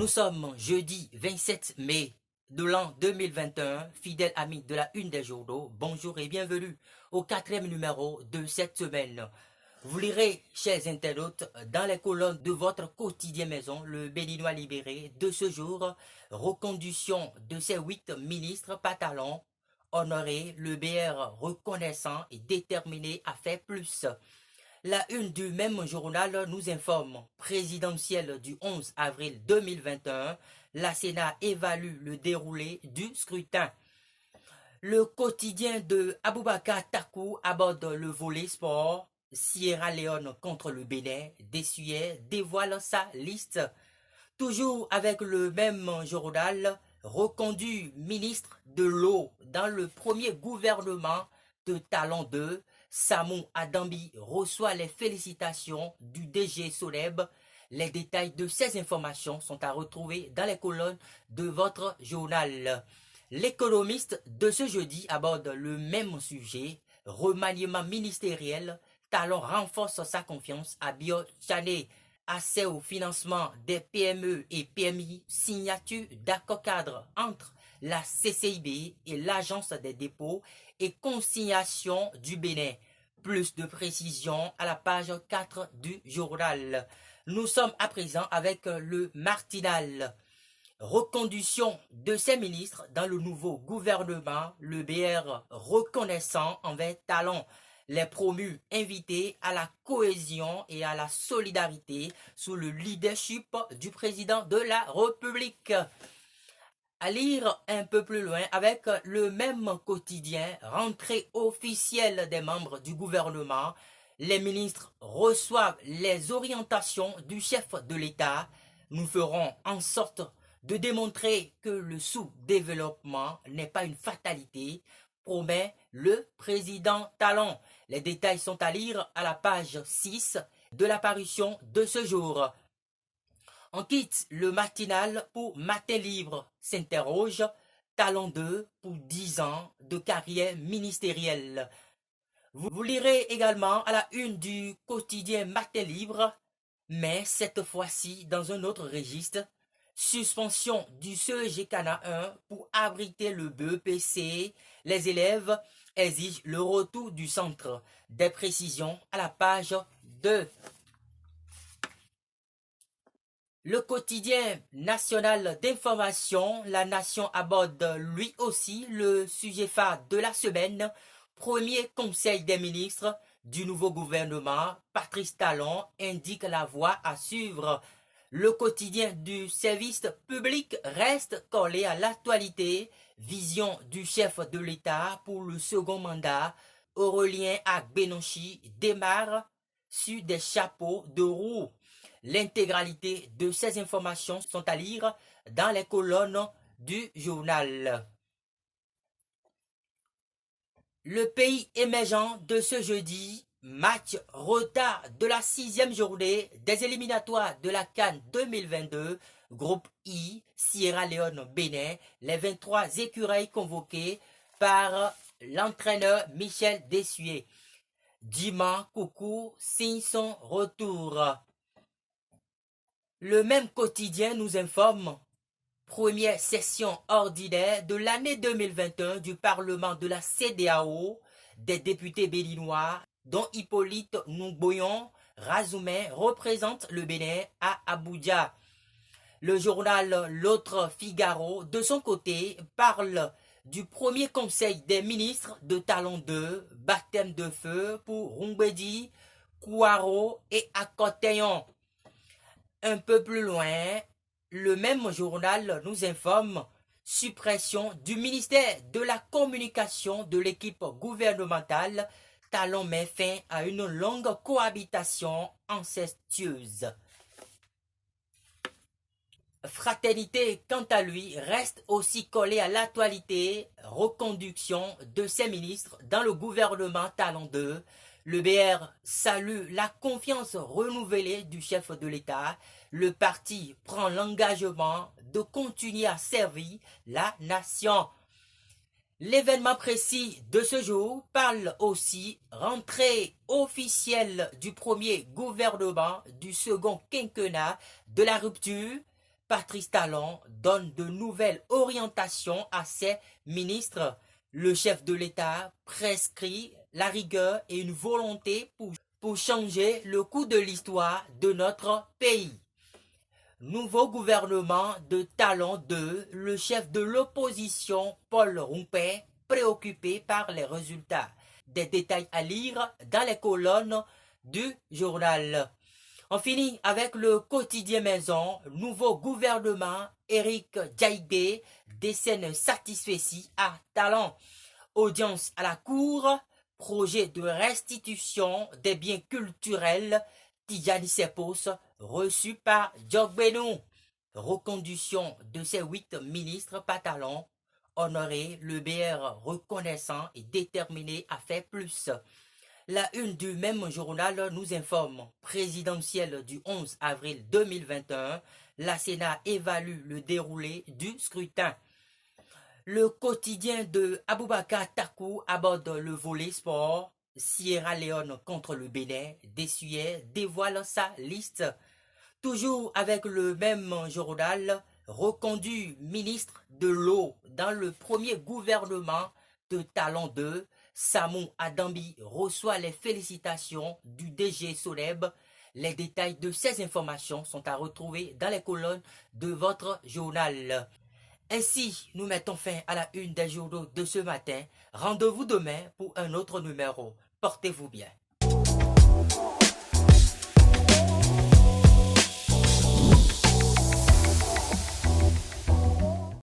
sommes jeudi 27 mai de l'an 2021, fidèles amis de la Une des journaux, bonjour et bienvenue au quatrième numéro de cette semaine. Vous lirez, chers internautes, dans les colonnes de votre quotidien maison, le Béninois libéré de ce jour, reconduction de ces 8 ministres patalons, honoré, le BR reconnaissant et déterminé à faire plus. La une du même journal nous informe, présidentielle du 11 avril 2021, la Sénat évalue le déroulé du scrutin. Le quotidien de Aboubakar Takou aborde le volet sport. Sierra Leone contre le Bénin, Dessuyer dévoile sa liste. Toujours avec le même journal, reconduit ministre de l'eau dans le premier gouvernement de Talon 2, Samou Adambi reçoit les félicitations du DG Soneb. Les détails de ces informations sont à retrouver dans les colonnes de votre journal. L'économiste de ce jeudi aborde le même sujet, remaniement ministériel. Talon renforce sa confiance à Bio-Chané. Accès au financement des PME et PMI, signature d'accord cadre entre la CCIB et l'Agence des dépôts et consignations du Bénin. Plus de précisions à la page 4 du journal. Nous sommes à présent avec le Martinal. Reconduction de ces ministres dans le nouveau gouvernement, le BR reconnaissant envers Talon. Les promus invités à la cohésion et à la solidarité sous le leadership du président de la République. À lire un peu plus loin avec le même quotidien, rentrée officielle des membres du gouvernement, les ministres reçoivent les orientations du chef de l'État. Nous ferons en sorte de démontrer que le sous-développement n'est pas une fatalité, promet le président Talon. Les détails sont à lire à la page 6 de la parution de ce jour. On quitte le matinal pour Matin Libre, s'interroge, Talon 2 pour 10 ans de carrière ministérielle. Vous lirez également à la une du quotidien Matin Libre, mais cette fois-ci dans un autre registre, suspension du CEG-CANA 1 pour abriter le BEPC, les élèves exigent le retour du centre. Des précisions à la page 2. Le quotidien national d'information, La Nation aborde lui aussi le sujet phare de la semaine. Premier conseil des ministres du nouveau gouvernement, Patrice Talon indique la voie à suivre. Le quotidien du service public reste collé à l'actualité. Vision du chef de l'État pour le second mandat. Aurélien Agbenonchi démarre sur des chapeaux de roue. L'intégralité de ces informations sont à lire dans les colonnes du journal. Le pays émergent de ce jeudi, match retard de la 6e journée des éliminatoires de la CAN 2022, groupe I, Sierra Leone, Bénin, les 23 écureuils convoqués par l'entraîneur Michel Dessuyer. Dima Coucou signe son retour. Le même quotidien nous informe, première session ordinaire de l'année 2021 du Parlement de la CEDEAO, des députés béninois, dont Hippolyte Ngboyon Razoumen représente le Bénin à Abuja. Le journal L'Autre Figaro, de son côté, parle du premier conseil des ministres de Talon 2, baptême de feu pour Rumbedi, Kouaro et Akoteyon. Un peu plus loin, le même journal nous informe suppression du ministère de la communication de l'équipe gouvernementale. Talon met fin à une longue cohabitation incestueuse. Fraternité, quant à lui, reste aussi collé à l'actualité. Reconduction de ses ministres dans le gouvernement Talon 2. Le BR salue la confiance renouvelée du chef de l'État. Le parti prend l'engagement de continuer à servir la nation. L'événement précis de ce jour parle aussi rentrée officielle du premier gouvernement du second quinquennat de la rupture. Patrice Talon donne de nouvelles orientations à ses ministres. Le chef de l'État prescrit la rigueur et une volonté pour changer le cours de l'histoire de notre pays. Nouveau gouvernement de Talon 2, le chef de l'opposition Paul Rompé, préoccupé par les résultats. Des détails à lire dans les colonnes du journal. On finit avec le quotidien maison, nouveau gouvernement, Eric Jaïbé décerne satisfait à Talon. Audience à la cour, projet de restitution des biens culturels, Tijani Sepos, reçu par Djogbenou. Reconduction de ces 8 ministres par Talon. Honoré, le BR reconnaissant et déterminé à faire plus. La une du même journal nous informe, présidentielle du 11 avril 2021, la Sénat évalue le déroulé du scrutin. Le quotidien de Aboubakar Takou aborde le volet sport. Sierra Leone contre le Bénin, Dessuyer dévoile sa liste. Toujours avec le même journal, reconduit ministre de l'eau dans le premier gouvernement de Talon 2, Samou Adambi reçoit les félicitations du DG Soneb. Les détails de ces informations sont à retrouver dans les colonnes de votre journal. Ainsi, nous mettons fin à la une des journaux de ce matin. Rendez-vous demain pour un autre numéro. Portez-vous bien.